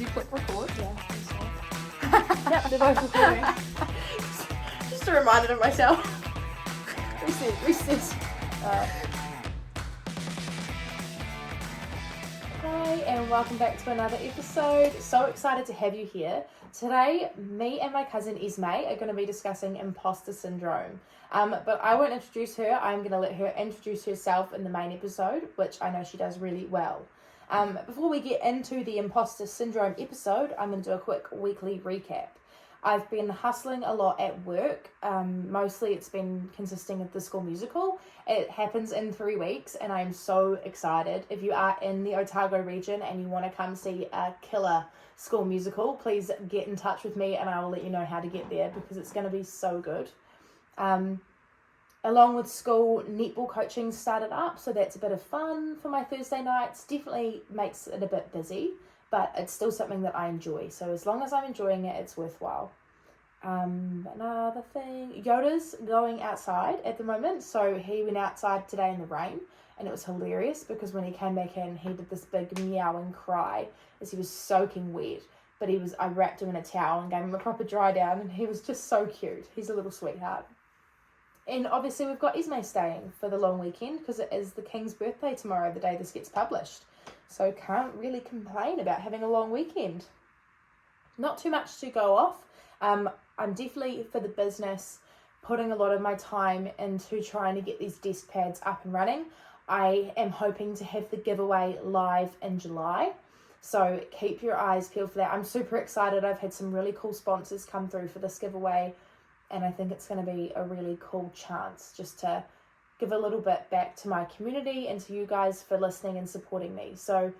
you click record? Yeah, I think so. Yep, they're both recording. Just a reminder to myself. Reset. Hi, and welcome back to another episode. So excited to have you here. Today, me and my cousin Isme are going to be discussing imposter syndrome. But I won't introduce her. I'm going to let her introduce herself in the main episode, which I know she does really well. Before we get into the imposter syndrome episode, I'm going to do a quick weekly recap. I've been hustling a lot at work. Mostly it's been consisting of the school musical. It happens in 3 weeks and I'm so excited. If you are in the Otago region and you want to come see a killer school musical, please get in touch with me and I will let you know how to get there because it's going to be so good. Along with school, netball coaching started up, so that's a bit of fun for my Thursday nights. Definitely makes it a bit busy, but it's still something that I enjoy. So as long as I'm enjoying it, it's worthwhile. Another thing, Yoda's going outside at the moment, so he went outside today in the rain, and it was hilarious because when he came back in, he did this big meowing cry as he was soaking wet. But I wrapped him in a towel and gave him a proper dry down, and he was just so cute. He's a little sweetheart. And obviously we've got Isme staying for the long weekend because it is the King's birthday tomorrow, the day this gets published. So can't really complain about having a long weekend. Not too much to go off. I'm definitely, for the business, putting a lot of my time into trying to get these desk pads up and running. I am hoping to have the giveaway live in July. So keep your eyes peeled for that. I'm super excited. I've had some really cool sponsors come through for this giveaway. And I think it's going to be a really cool chance just to give a little bit back to my community and to you guys for listening and supporting me. So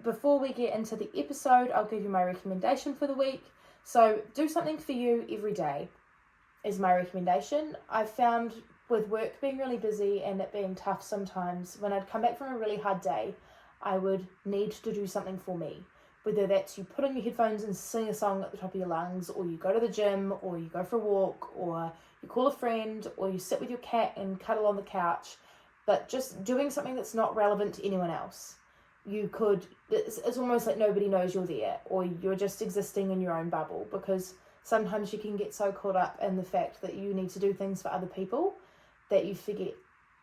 before we get into the episode, I'll give you my recommendation for the week. So do something for you every day is my recommendation. I've found with work being really busy and it being tough sometimes, when I'd come back from a really hard day, I would need to do something for me. Whether that's you put on your headphones and sing a song at the top of your lungs, or you go to the gym, or you go for a walk, or you call a friend, or you sit with your cat and cuddle on the couch, but just doing something that's not relevant to anyone else. It's almost like nobody knows you're there, or you're just existing in your own bubble, because sometimes you can get so caught up in the fact that you need to do things for other people that you forget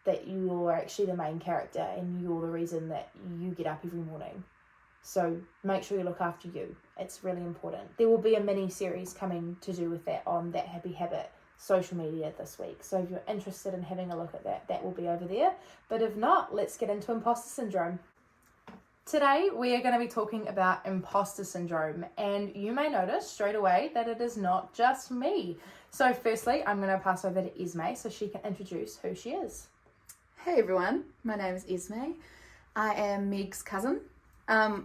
that you're actually the main character and you're the reason that you get up every morning. So make sure you look after you. It's really important. There will be a mini series coming to do with that on That Happy Habit social media this week. So if you're interested in having a look at that, that will be over there. But if not, let's get into imposter syndrome. Today, we are going to be talking about imposter syndrome. And you may notice straight away that it is not just me. So firstly, I'm going to pass over to Isme so she can introduce who she is. Hey everyone, my name is Isme. I am Meg's cousin. I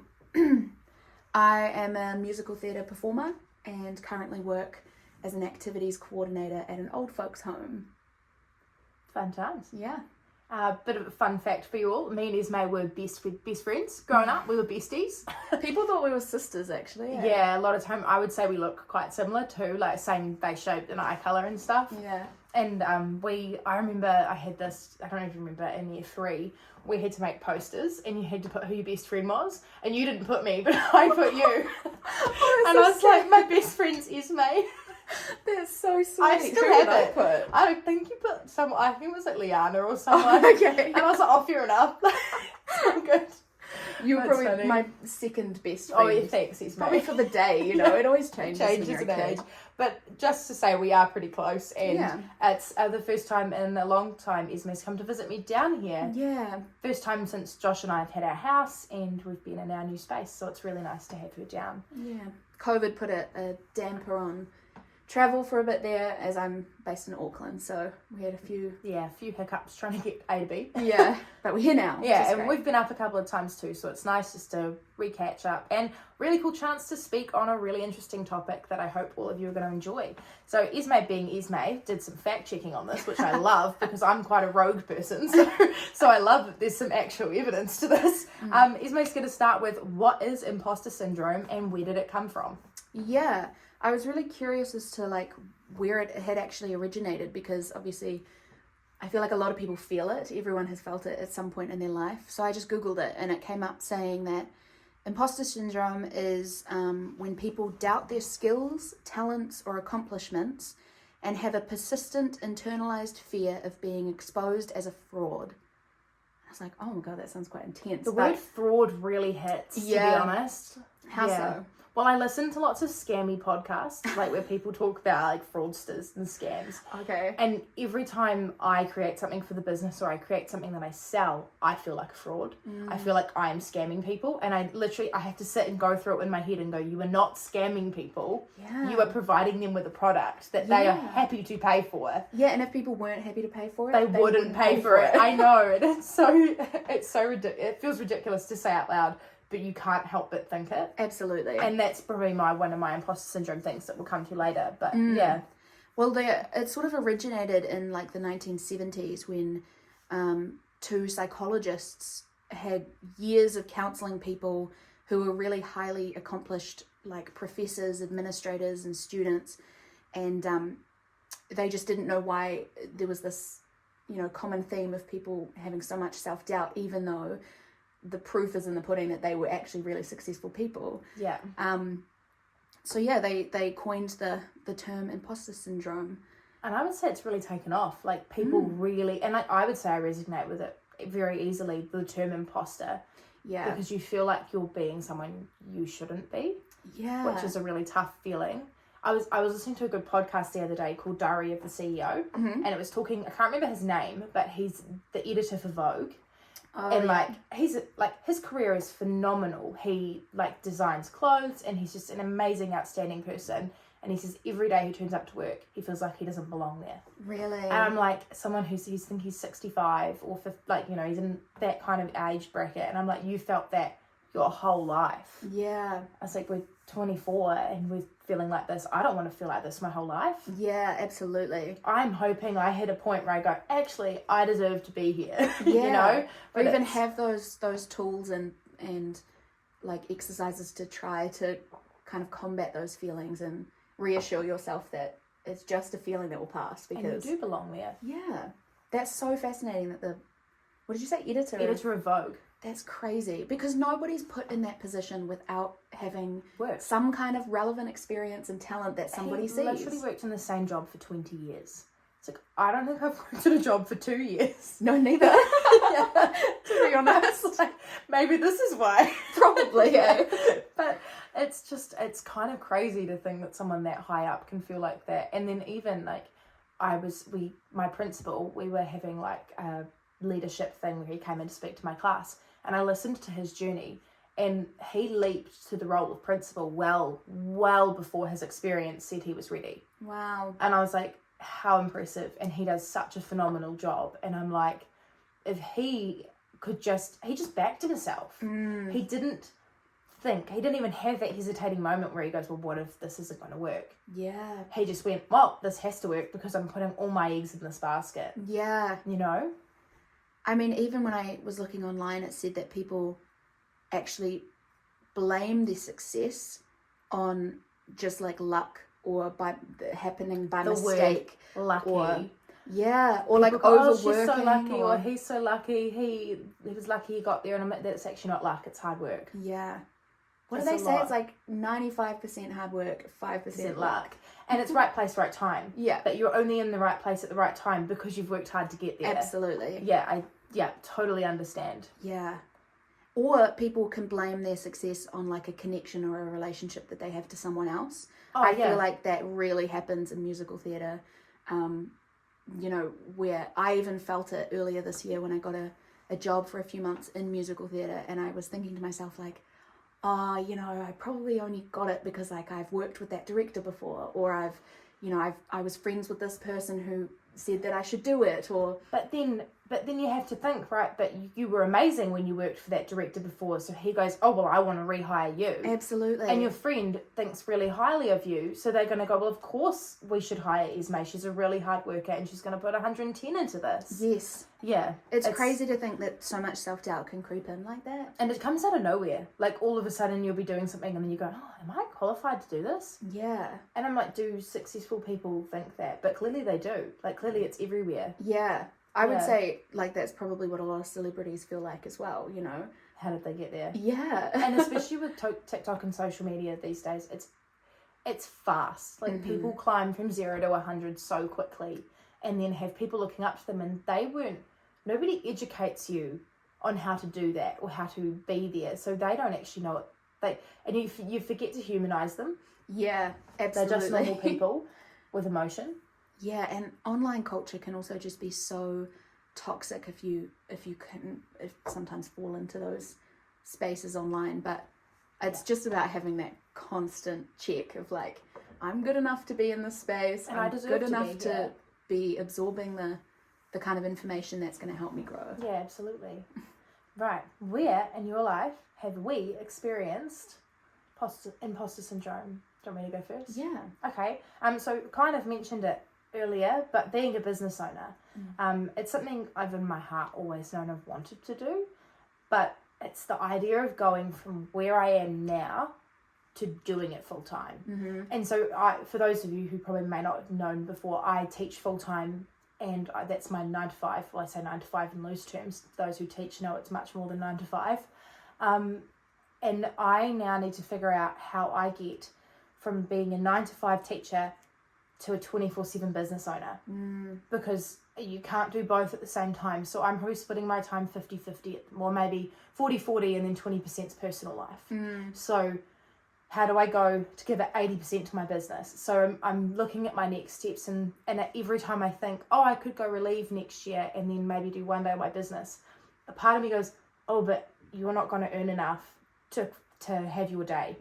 am a musical theatre performer and currently work as an activities coordinator at an old folks home. Fun times. Yeah. Bit of a fun fact for you all. Me and Isme were best friends growing up. We were besties. People thought we were sisters actually. Yeah, a lot of time I would say we look quite similar too, like same face shape and eye colour and stuff. Yeah. And I remember I had this, I don't even remember, in year 3, we had to make posters and you had to put who your best friend was. And you didn't put me, but I put you. And I was like, my best friend's Isme. That's so sweet. I still Who have did I it. put? I think you put I think it was like Liana or someone. Okay. And I was like, oh, fair enough. So good. You were That's probably funny. my second best friend. Oh, yeah, thanks, Isme. Probably for the day, you know, it always changes. Changes when in you're a age. kid. But just to say, we are pretty close. And Yeah. it's the first time in a long time Isme's come to visit me down here. Yeah. First time since Josh and I have had our house and we've been in our new space. So it's really nice to have her down. Yeah. COVID put a damper on travel for a bit there, as I'm based in Auckland, so we had a few hiccups trying to get A to B. Yeah, but we're here now. Yeah, and we've been up a couple of times too, so it's nice just to re-catch up. And really cool chance to speak on a really interesting topic that I hope all of you are going to enjoy. So Isme being Isme did some fact-checking on this, which I love because I'm quite a rogue person, so I love that there's some actual evidence to this. Isme's going to start with, what is imposter syndrome and where did it come from? Yeah, I was really curious as to like where it had actually originated, because obviously I feel like a lot of people feel it. Everyone has felt it at some point in their life. So I just Googled it and it came up saying that Imposter syndrome is when people doubt their skills, talents, or accomplishments and have a persistent internalized fear of being exposed as a fraud. I was like, oh my God, that sounds quite intense. The word fraud really hits, to be honest. How so? Well, I listen to lots of scammy podcasts, like where people talk about like fraudsters and scams. Okay. And every time I create something for the business or I create something that I sell, I feel like a fraud. I feel like I am scamming people, and I have to sit and go through it in my head and go, you are not scamming people. Yeah. You are providing them with a product that they are happy to pay for. Yeah, and if people weren't happy to pay for it, they wouldn't pay for it. I know, and it's so ridiculous. It feels ridiculous to say out loud, but you can't help but think it. Absolutely. And that's probably one of my imposter syndrome things that we'll come to later. But yeah. Well, it sort of originated in like the 1970s when two psychologists had years of counseling people who were really highly accomplished, like professors, administrators, and students. And they just didn't know why there was this, common theme of people having so much self-doubt, even though the proof is in the pudding that they were actually really successful people. Yeah. So yeah, they coined the term imposter syndrome. And I would say it's really taken off. Like people really, and I would say I resonate with it very easily, the term imposter. Yeah. Because you feel like you're being someone you shouldn't be. Yeah. Which is a really tough feeling. I was listening to a good podcast the other day called Diary of the CEO. And it was talking, I can't remember his name, but he's the editor for Vogue. His career is phenomenal. He designs clothes, and he's just an amazing, outstanding person. And he says every day he turns up to work, he feels like he doesn't belong there. Really? And I'm like, someone he's 65 or he's in that kind of age bracket, and I'm like, you felt that your whole life. Yeah. I was like, we're 24 and we're feeling like this. I don't want to feel like this my whole life. Yeah, absolutely. I'm hoping I hit a point where I go, actually, I deserve to be here. Yeah. But or even have those tools and like exercises to try to kind of combat those feelings and reassure yourself that it's just a feeling that will pass. Because and you do belong there. Yeah. That's so fascinating that what did you say, editor? Editor of Vogue. That's crazy, because nobody's put in that position without having some kind of relevant experience and talent that somebody sees. He literally worked in the same job for 20 years. It's like, I don't think I've worked in a job for 2 years. No, neither. To be honest. Like, maybe this is why. Probably, yeah. But it's kind of crazy to think that someone that high up can feel like that. And then even my principal, we were having a leadership thing where he came in to speak to my class. And I listened to his journey, and he leaped to the role of principal well before his experience said he was ready. Wow. And I was like, how impressive. And he does such a phenomenal job. And I'm like, if he just backed himself. He didn't even have that hesitating moment where he goes, well, what if this isn't going to work? Yeah. He just went, well, this has to work because I'm putting all my eggs in this basket. Yeah. I mean, even when I was looking online, it said that people actually blame their success on just luck or happening by the mistake. Word lucky. Or overworking. Oh, she's so lucky, or he's so lucky. He was lucky he got there, and that's actually not luck. It's hard work. Yeah. What do they say? It's 95% hard work, 5% luck. And it's right place, right time. Yeah. But you're only in the right place at the right time because you've worked hard to get there. Absolutely. Yeah, I totally understand. Yeah. Or people can blame their success on a connection or a relationship that they have to someone else. I feel like that really happens in musical theatre. Where I even felt it earlier this year when I got a job for a few months in musical theatre, and I was thinking to myself I probably only got it because I've worked with that director before, or I was friends with this person who said that I should do it, or... But then you have to think, right, but you were amazing when you worked for that director before, so he goes, oh, well, I want to rehire you. Absolutely. And your friend thinks really highly of you, so they're going to go, well, of course we should hire Esme. She's a really hard worker, and she's going to put 110 into this. Yes. Yeah. It's crazy to think that so much self-doubt can creep in like that. And it comes out of nowhere. All of a sudden you'll be doing something, and then you go, oh, am I qualified to do this? Yeah. And I'm like, do successful people think that? But clearly they do. Clearly it's everywhere. Yeah. I would say, that's probably what a lot of celebrities feel like as well, how did they get there? Yeah. And especially with TikTok and social media these days, it's fast. Like, people climb from 0 to 100 so quickly, and then have people looking up to them, and nobody educates you on how to do that or how to be there, so they don't actually know it. And you forget to humanize them. Yeah, absolutely. They're just normal people with emotion. Yeah, and online culture can also just be so toxic if you sometimes fall into those spaces online. But it's just about having that constant check of like, I'm good enough to be in this space, and I'm I deserve good to enough be to be absorbing the kind of information that's going to help me grow. Yeah, absolutely. Right, where in your life have we experienced imposter syndrome? Do you want me to go first? Yeah. Okay. So kind of mentioned it earlier, but being a business owner, it's something I've in my heart always known I've wanted to do, but it's the idea of going from where I am now to doing it full time. And so for those of you who probably may not have known before, I teach full time, and that's my 9 to 5. Well, I say 9 to 5 in loose terms. Those who teach know it's much more than 9 to 5. And I now need to figure out how I get from being a 9 to 5 teacher to a 24/7 business owner, because you can't do both at the same time. So I'm probably splitting my time 50-50, or maybe 40-40, and then 20% is personal life. So how do I go to give it 80% to my business? So I'm looking at my next steps, and every time I think, oh, I could go relieve next year and then maybe do one day of my business, a part of me goes, oh, but you're not going to earn enough to have your day.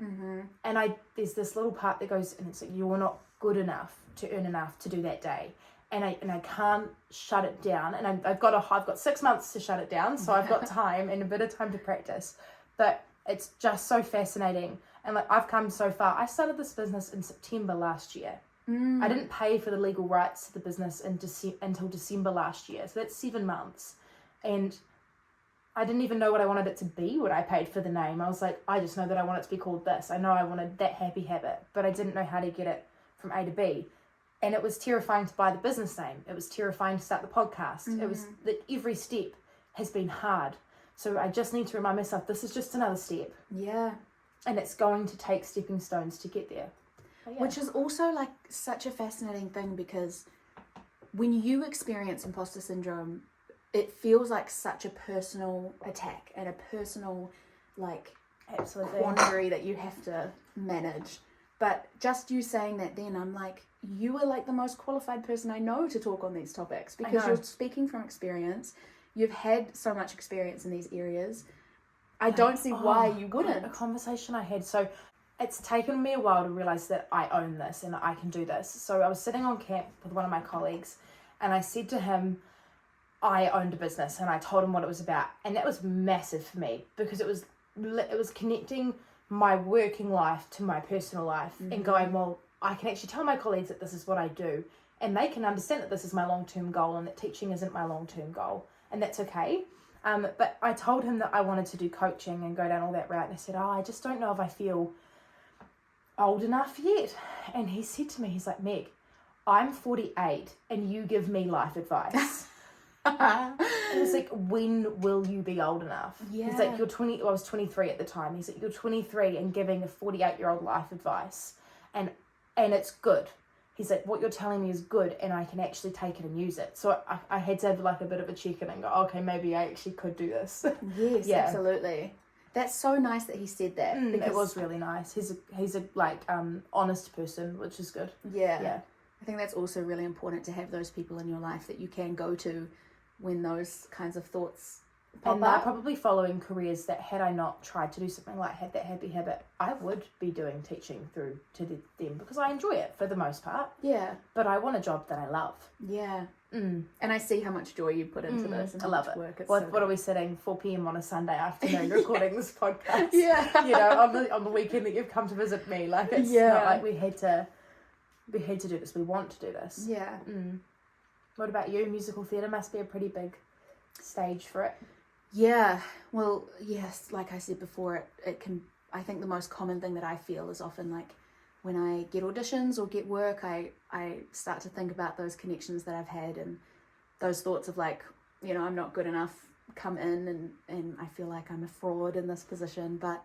And there's this little part that goes, and it's like, you're not good enough to earn enough to do that day. And I can't shut it down. And I've got 6 months to shut it down, so I've got time and a bit of time to practice. But it's just so fascinating. And like, I've come so far. I started this business in September last year. I didn't pay for the legal rights to the business until December last year. So that's 7 months. And I didn't even know what I wanted it to be when I paid for the name. I was like, I just know that I want it to be called this. I know I wanted that happy habit, but I didn't know how to get it from A to B. And it was terrifying to buy the business name. It was terrifying to start the podcast. It was that every step has been hard. So I just need to remind myself, this is just another step. Yeah. And it's going to take stepping stones to get there. Yeah. Which is also like such a fascinating thing, because when you experience imposter syndrome, it feels like such a personal attack and a personal like absolutely quandary that you have to manage. But just you saying that, then I'm like, you are like the most qualified person I know to talk on these topics, because you're speaking from experience. You've had so much experience in these areas. I don't see why you wouldn't. A conversation I had. So it's taken me a while to realise that I own this and I can do this. So I was sitting on camp with one of my colleagues, and I said to him, I owned a business, and I told him what it was about. And that was massive for me, because it was connecting my working life to my personal life and going, well, I can actually tell my colleagues that this is what I do, and they can understand that this is my long-term goal and that teaching isn't my long-term goal, and that's okay. But I told him that I wanted to do coaching and go down all that route, and I said, I just don't know if I feel old enough yet. And he said to me, he's like, Meg, I'm 48 and you give me life advice. And it's like, when will you be old enough? Yeah. He's like, you're 20. Well, I was 23 at the time. He's like, you're 23 and giving a 48-year-old life advice, and it's good. He's like, what you're telling me is good, and I can actually take it and use it. So I had to have like a bit of a check-in and go, okay, maybe I actually could do this. Yes, yeah. Absolutely. That's so nice that he said that. Because it was really nice. He's a like honest person, which is good. Yeah. I think that's also really important, to have those people in your life that you can go to when those kinds of thoughts pop and up. they're probably following careers that, had I not tried to do something like had that happy habit, I would be doing teaching through to them, because I enjoy it for the most part. Yeah. But I want a job that I love. Yeah. And I see how much joy you put into this, and I love it. Work. What are we sitting 4 p.m. on a Sunday afternoon recording this podcast? Yeah. You know, on the weekend that you've come to visit me. Like, it's not like we had to do this. We want to do this. Yeah. What about you? Musical theatre must be a pretty big stage for it. Yeah. Well, yes, like I said before, it can, I think the most common thing that I feel is often like when I get auditions or get work, I start to think about those connections that I've had, and those thoughts of like, you know, I'm not good enough come in and I feel like I'm a fraud in this position, but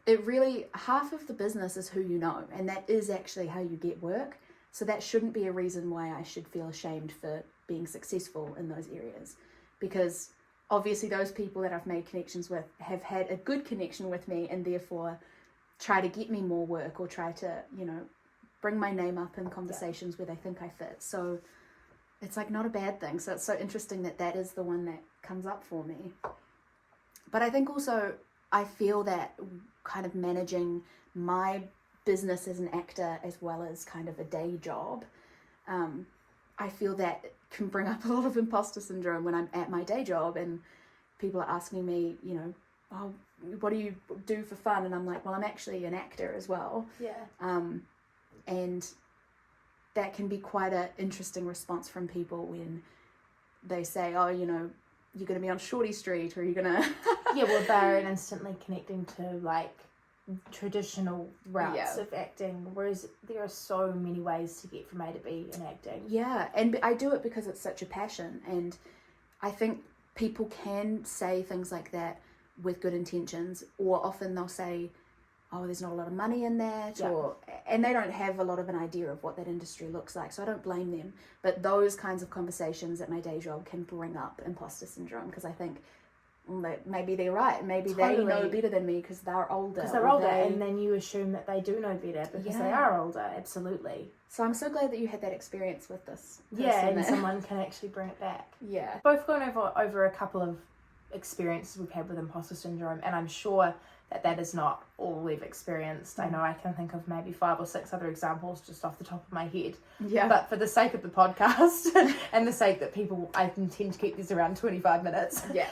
it really, half of the business is who you know, and that is actually how you get work. So that shouldn't be a reason why I should feel ashamed for being successful in those areas, because obviously those people that I've made connections with have had a good connection with me and therefore try to get me more work or try to, you know, bring my name up in conversations where they think I fit. So it's like not a bad thing. So it's so interesting that that is the one that comes up for me. But I think also I feel that kind of managing my business as an actor as well as kind of a day job, I feel that can bring up a lot of imposter syndrome when I'm at my day job and people are asking me, you know, oh, what do you do for fun? And I'm like, well, I'm actually an actor as well. Yeah. And that can be quite an interesting response from people when they say, oh, you know, you're going to be on Shorty Street or you're going to... Yeah, well, they're instantly connecting to, like, traditional routes of acting, whereas there are so many ways to get from A to B in acting. Yeah, and I do it because it's such a passion, and I think people can say things like that with good intentions, or often they'll say, oh, there's not a lot of money in that, and they don't have a lot of an idea of what that industry looks like, so I don't blame them. But those kinds of conversations at my day job can bring up imposter syndrome, because I think maybe they're right, maybe they know better than me because they're older. And then you assume that they do know better because they are older, absolutely. So I'm so glad that you had that experience with this person. Yeah, and someone can actually bring it back. Yeah. Both gone over a couple of experiences we've had with imposter syndrome, and I'm sure that is not all we've experienced. I know I can think of maybe 5 or 6 other examples just off the top of my head. Yeah. But for the sake of the podcast and the sake that people, I intend to keep this around 25 minutes. Yeah.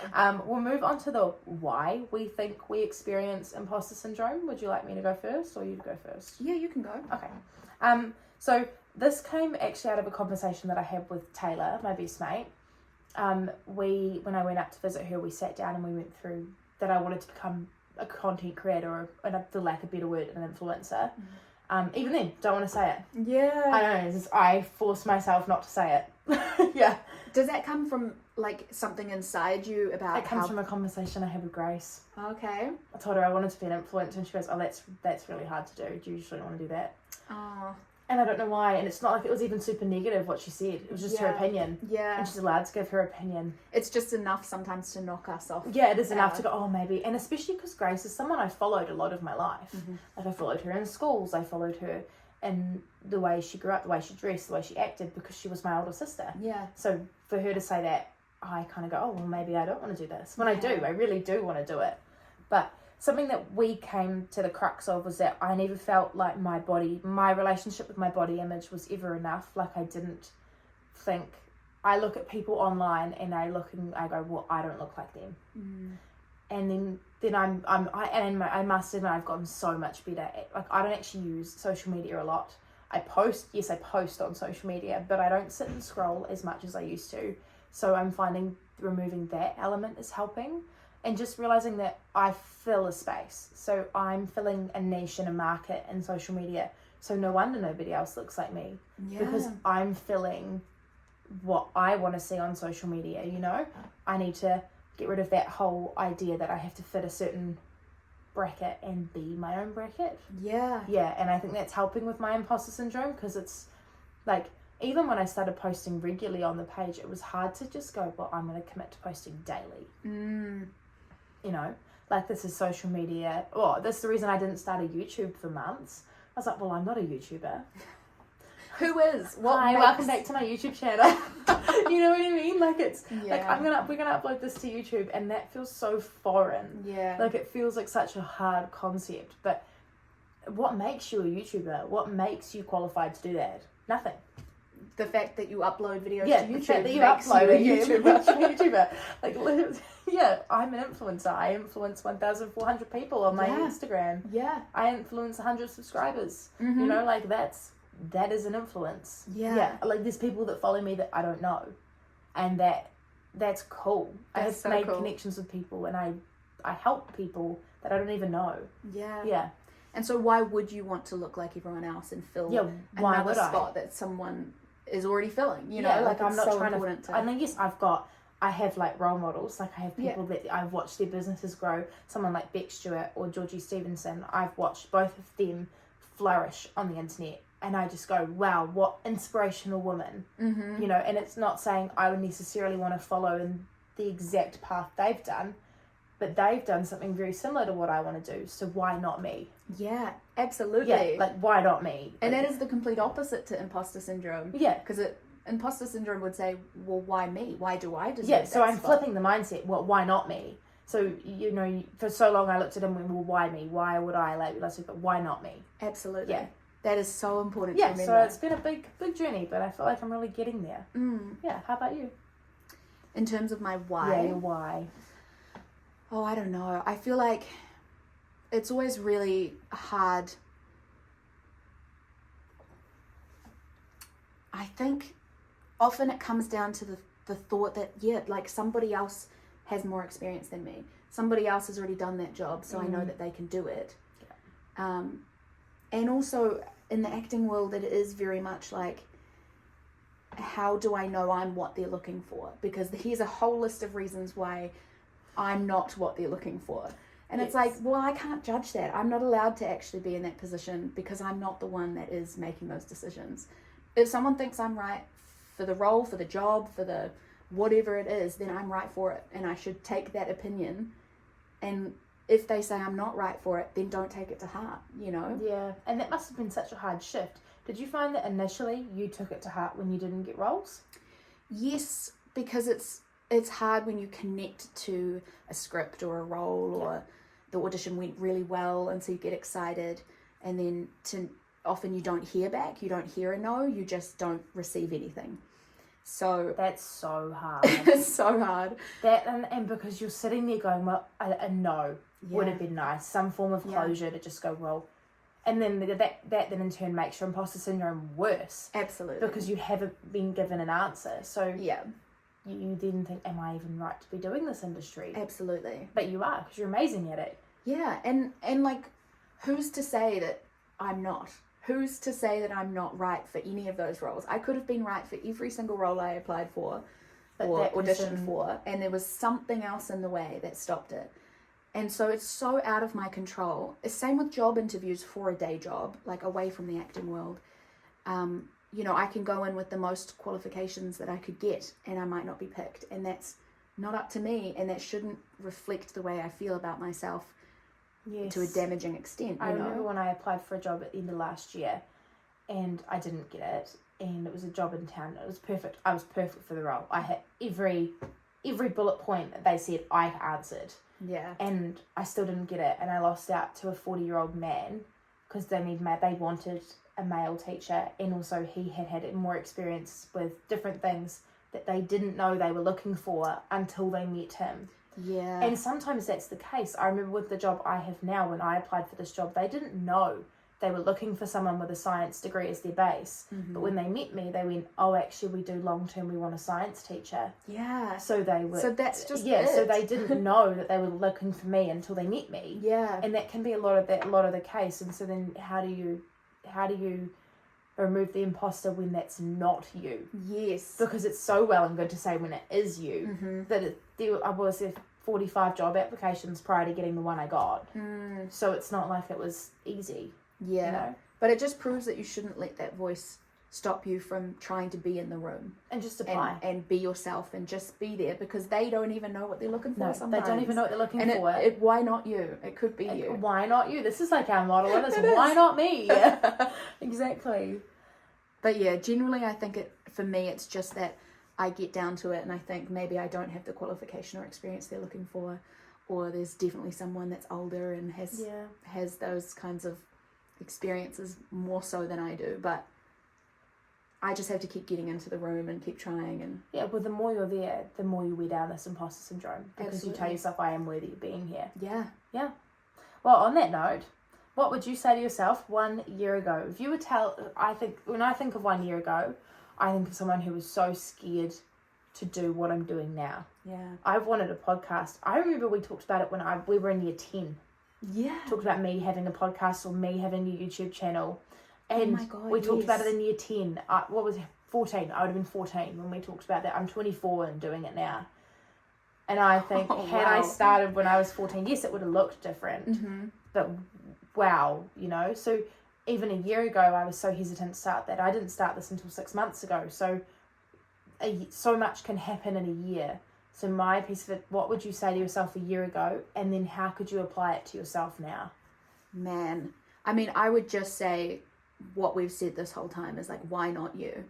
We'll move on to the why we think we experience imposter syndrome. Would you like me to go first or you to go first? Yeah, you can go. Okay. So this came actually out of a conversation that I had with Taylor, my best mate. When I went up to visit her, we sat down and we went through that I wanted to become a content creator, or for lack of a better word, an influencer. Even then, don't want to say it. Yeah. I know, I force myself not to say it. Yeah. Does that come from like something inside you about It comes from a conversation I had with Grace. Okay. I told her I wanted to be an influencer and she goes, oh, that's really hard to do. Do you usually want to do that? Oh. And I don't know why, and it's not like it was even super negative what she said. It was just her opinion. Yeah. And she's allowed to give her opinion. It's just enough sometimes to knock us off. Yeah, it is enough to go, oh, maybe. And especially because Grace is someone I followed a lot of my life. Mm-hmm. Like, I followed her in schools. I followed her in the way she grew up, the way she dressed, the way she acted, because she was my older sister. Yeah. So for her to say that, I kind of go, oh, well, maybe I don't want to do this. When I do, I really do want to do it. But something that we came to the crux of was that I never felt like my relationship with my body image was ever enough. Like, I didn't think, I look at people online and I look and I go, well, I don't look like them. And then I must admit I've gotten so much better at, like, I don't actually use social media a lot. I post on social media, but I don't sit and scroll as much as I used to. So I'm finding removing that element is helping. And just realising that I fill a space. So I'm filling a niche and a market in social media. So no wonder nobody else looks like me. Yeah. Because I'm filling what I want to see on social media, you know? I need to get rid of that whole idea that I have to fit a certain bracket and be my own bracket. Yeah. Yeah, and I think that's helping with my imposter syndrome, because it's like, even when I started posting regularly on the page, it was hard to just go, well, I'm going to commit to posting daily. You know, like, this is social media. Oh, that's the reason I didn't start a YouTube for months. I was like, well, I'm not a YouTuber. Who is? Hi, welcome back to my YouTube channel. You know what I mean? Like, it's like we're gonna upload this to YouTube, and that feels so foreign. Yeah. Like, it feels like such a hard concept. But what makes you a YouTuber? What makes you qualified to do that? Nothing. The fact that you upload videos to YouTube. The fact that you makes upload you a YouTuber. Like, yeah, I'm an influencer. I influence 1,400 people on my Instagram. Yeah. I influence 100 subscribers. You know, like, that is an influence. Yeah. Like, there's people that follow me that I don't know. And that's cool. I have made connections with people, and I help people that I don't even know. Yeah. Yeah. And so why would you want to look like everyone else and fill another spot that someone is already filling, you know? Like, I'm not so trying important to... I mean, yes, I've got I have like role models. Like I have people that I've watched their businesses grow. Someone like Beck Stewart or Georgie Stevenson. I've watched both of them flourish on the internet. And I just go, wow, what inspirational woman. Mm-hmm. You know, and it's not saying I would necessarily want to follow in the exact path they've done. But they've done something very similar to what I want to do. So why not me? Yeah, absolutely. Yeah, like why not me? And that is the complete opposite to imposter syndrome. Yeah. Because imposter syndrome would say, well, why me? Why do I deserve Yeah, so that I'm spot? flipping the mindset. Well, why not me? So, you know, for so long I looked at him and went, well, why me? Why would I allow you? But why not me? Absolutely. Yeah. That is so important to Yeah, remember. so it's been a big journey, but I feel like I'm really getting there. Mm. Yeah, how about you? In terms of my why? Yeah, your why. Oh, I don't know. I feel like it's always really hard. I think often it comes down to the thought that, like somebody else has more experience than me. Somebody else has already done that job, so I know that they can do it. Yeah. And also in the acting world, it is very much like, how do I know I'm what they're looking for? Because here's a whole list of reasons why I'm not what they're looking for. And it's like, well, I can't judge that. I'm not allowed to actually be in that position because I'm not the one that is making those decisions. If someone thinks I'm right for the role, for the job, for the whatever it is, then I'm right for it. And I should take that opinion. And if they say I'm not right for it, then don't take it to heart, you know? Yeah, and that must have been such a hard shift. Did you find that initially you took it to heart when you didn't get roles? Yes, because it's hard when you connect to a script or a role or the audition went really well and so you get excited and then often you don't hear back, you don't hear a no, you just don't receive anything. So that's so hard. It's so hard. That and because you're sitting there going, well, a no would have been nice, some form of closure to just go, well, and then that then in turn makes your imposter syndrome worse. Absolutely. Because you haven't been given an answer. So yeah, you then think, am I even right to be doing this industry? Absolutely. But you are, because you're amazing at it. Yeah, and like, who's to say that I'm not? Who's to say that I'm not right for any of those roles? I could have been right for every single role I applied for or auditioned for, and there was something else in the way that stopped it. And so it's so out of my control. Same with job interviews for a day job, like away from the acting world. You know, I can go in with the most qualifications that I could get and I might not be picked. And that's not up to me, and that shouldn't reflect the way I feel about myself to a damaging extent. I remember when I applied for a job at the end of last year and I didn't get it, and it was a job in town. It was perfect. I was perfect for the role. I had every bullet point that they said I answered. Yeah. And I still didn't get it, and I lost out to a 40-year-old man because they wanted a male teacher, and also he had more experience with different things that they didn't know they were looking for until they met him. Yeah. And sometimes that's the case. I remember with the job I have now, when I applied for this job, they didn't know they were looking for someone with a science degree as their base. Mm-hmm. But when they met me, they went, oh, actually, we do long-term, we want a science teacher. Yeah. So they were... So that's just so they didn't know that they were looking for me until they met me. Yeah. And that can be a lot of the case. And so then how do you remove the imposter when that's not you? Yes. Because it's so well and good to say when it is you, that I was there 45 job applications prior to getting the one I got. So it's not like it was easy. Yeah. You know? But it just proves that you shouldn't let that voice stop you from trying to be in the room. And just apply. And be yourself and just be there, because they don't even know what they're looking for sometimes. They don't even know what they're looking for. And why not you? It could be you. Why not you? This is like our model. Why not me? Exactly. But yeah, generally I think for me it's just that I get down to it and I think maybe I don't have the qualification or experience they're looking for, or there's definitely someone that's older and has those kinds of experiences more so than I do. But I just have to keep getting into the room and keep trying. And yeah, well, the more you're there, the more you wear down this imposter syndrome, because you tell yourself, I am worthy of being here. Yeah. Well, on that note, what would you say to yourself 1 year ago? If you would when I think of 1 year ago, I think of someone who was so scared to do what I'm doing now. Yeah. I've wanted a podcast. I remember we talked about it when we were in year 10. Yeah. Talked about me having a podcast or me having a YouTube channel. And oh my God, we talked about it in year 10. What was it? 14. I would have been 14 when we talked about that. I'm 24 and doing it now. And I think had I wow. started when I was 14, yes, it would have looked different. Mm-hmm. But wow, you know. So even a year ago, I was so hesitant to start that. I didn't start this until 6 months ago. So so much can happen in a year. So my piece of it, what would you say to yourself a year ago? And then how could you apply it to yourself now? Man, I mean, I would just say what we've said this whole time is like, why not you?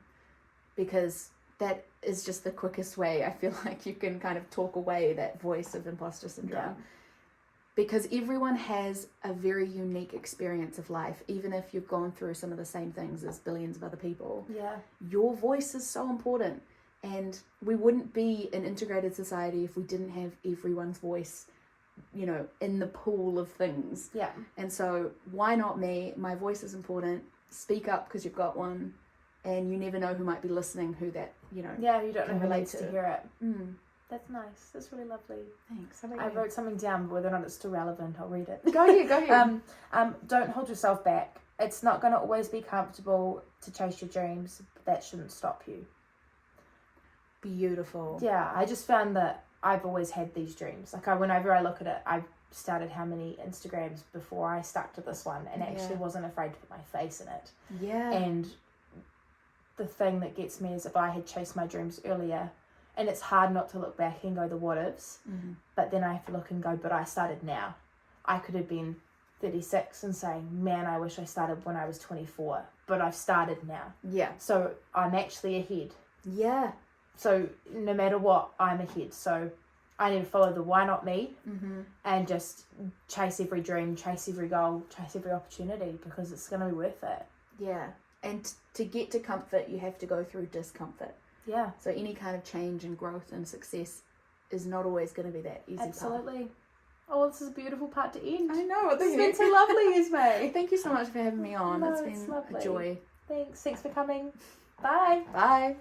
Because that is just the quickest way. I feel like you can kind of talk away that voice of imposter syndrome. Yeah. Because everyone has a very unique experience of life, even if you've gone through some of the same things as billions of other people. Yeah. Your voice is so important. And we wouldn't be an integrated society if we didn't have everyone's voice, you know, in the pool of things. Yeah. And so why not me? My voice is important. Speak up because you've got one. And you never know who might be listening, who that, you know. Yeah, you don't know can who relate needs to to. hear it. Mm. That's nice. That's really lovely. Thanks. How about I you? wrote something down, but whether or not it's still relevant, I'll read it. Go ahead. Don't hold yourself back. It's not going to always be comfortable to chase your dreams, but that shouldn't stop you. Beautiful. Yeah, I just found that I've always had these dreams. Like, whenever I look at it, I started how many Instagrams before I stuck to this one and actually wasn't afraid to put my face in it. Yeah. And the thing that gets me is if I had chased my dreams earlier, and it's hard not to look back and go the what ifs, but then I have to look and go, but I started now. I could have been 36 and saying, man, I wish I started when I was 24, but I've started now. Yeah. So I'm actually ahead. Yeah. So no matter what, I'm ahead. So I need to follow the why not me and just chase every dream, chase every goal, chase every opportunity, because it's going to be worth it. Yeah. And to get to comfort, you have to go through discomfort. Yeah. So any kind of change and growth and success is not always going to be that easy. Absolutely. Part. Oh, this is a beautiful part to end. I know. It's been so lovely, Esme. Thank you so much for having me on. No, It's it's been lovely. a joy. Thanks for coming. Bye. Bye.